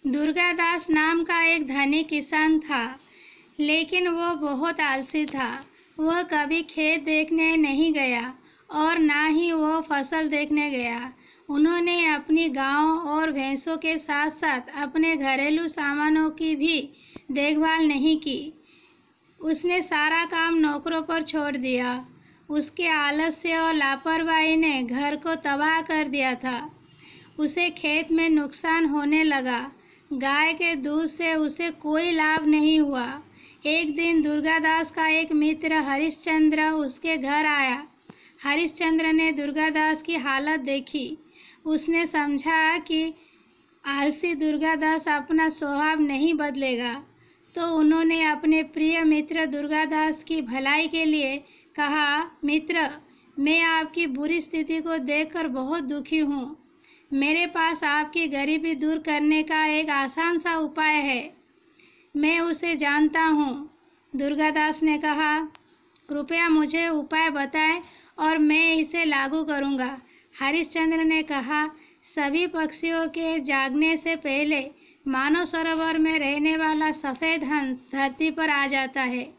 दुर्गादास नाम का एक धनी किसान था, लेकिन वो बहुत आलसी था। वह कभी खेत देखने नहीं गया और ना ही वो फसल देखने गया। उन्होंने अपनी गांव और भैंसों के साथ साथ अपने घरेलू सामानों की भी देखभाल नहीं की। उसने सारा काम नौकरों पर छोड़ दिया। उसके आलस्य और लापरवाही ने घर को तबाह कर दिया था। उसे खेत में नुकसान होने लगा। गाय के दूध से उसे कोई लाभ नहीं हुआ। एक दिन दुर्गादास का एक मित्र हरिश्चंद्र उसके घर आया। हरिश्चंद्र ने दुर्गादास की हालत देखी। उसने समझा कि आलसी दुर्गादास अपना स्वभाव नहीं बदलेगा, तो उन्होंने अपने प्रिय मित्र दुर्गादास की भलाई के लिए कहा, मित्र, मैं आपकी बुरी स्थिति को देखकर बहुत दुखी हूँ। मेरे पास आपकी गरीबी दूर करने का एक आसान सा उपाय है। मैं उसे जानता हूँ। दुर्गादास ने कहा, कृपया मुझे उपाय बताएं और मैं इसे लागू करूँगा। हरिश्चंद्र ने कहा, सभी पक्षियों के जागने से पहले मानव सरोवर में रहने वाला सफ़ेद हंस धरती पर आ जाता है।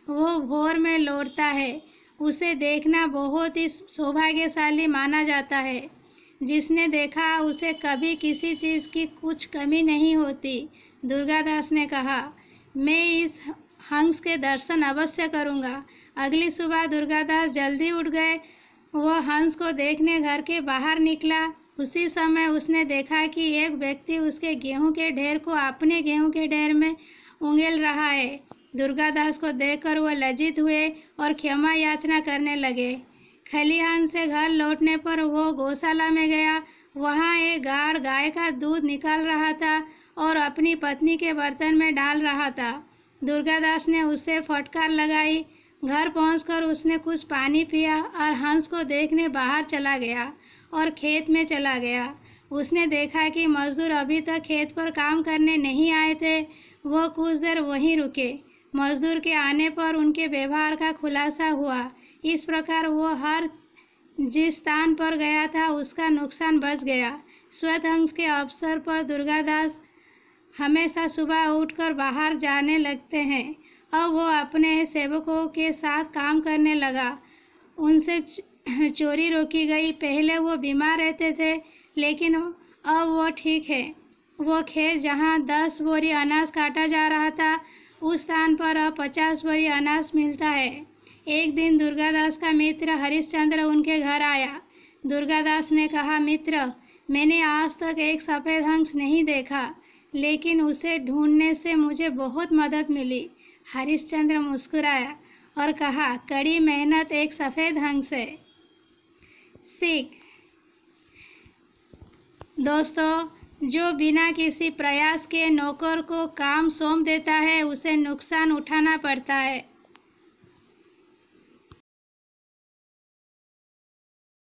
वो भोर में लौटता है। उसे देखना बहुत ही सौभाग्यशाली माना जाता है। जिसने देखा उसे कभी किसी चीज़ की कुछ कमी नहीं होती। दुर्गादास ने कहा, मैं इस हंस के दर्शन अवश्य करूँगा। अगली सुबह दुर्गादास जल्दी उठ गए। वह हंस को देखने घर के बाहर निकला। उसी समय उसने देखा कि एक व्यक्ति उसके गेहूं के ढेर को अपने गेहूं के ढेर में उंगेल रहा है। दुर्गादास को देखकर वह लज्जित हुए और क्षमा याचना करने लगे। खलिहान से घर लौटने पर वो गौशाला में गया। वहाँ एक गाढ़ गाय का दूध निकाल रहा था और अपनी पत्नी के बर्तन में डाल रहा था। दुर्गादास ने उसे फटकार लगाई। घर पहुंचकर उसने कुछ पानी पिया और हंस को देखने बाहर चला गया और खेत में चला गया। उसने देखा कि मजदूर अभी तक खेत पर काम करने नहीं आए थे। वह कुछ देर वहीं रुके। मजदूर के आने पर उनके व्यवहार का खुलासा हुआ। इस प्रकार वो हर जिस स्थान पर गया था उसका नुकसान बच गया। श्वेत हंस के अवसर पर दुर्गादास हमेशा सुबह उठकर बाहर जाने लगते हैं। अब वो अपने सेवकों के साथ काम करने लगा। उनसे चोरी रोकी गई। पहले वो बीमार रहते थे, लेकिन अब वो ठीक है। वो खेत जहाँ 10 बोरी अनाज काटा जा रहा था, उस स्थान पर अब 50 बोरी अनाज मिलता है। एक दिन दुर्गादास का मित्र हरिश्चंद्र उनके घर आया। दुर्गादास ने कहा, मित्र, मैंने आज तक एक सफ़ेद हंस नहीं देखा, लेकिन उसे ढूंढने से मुझे बहुत मदद मिली। हरिश्चंद्र मुस्कुराया और कहा, कड़ी मेहनत एक सफ़ेद हंस है। सीख। दोस्तों, जो बिना किसी प्रयास के नौकर को काम सौंप देता है, उसे नुकसान उठाना पड़ता है।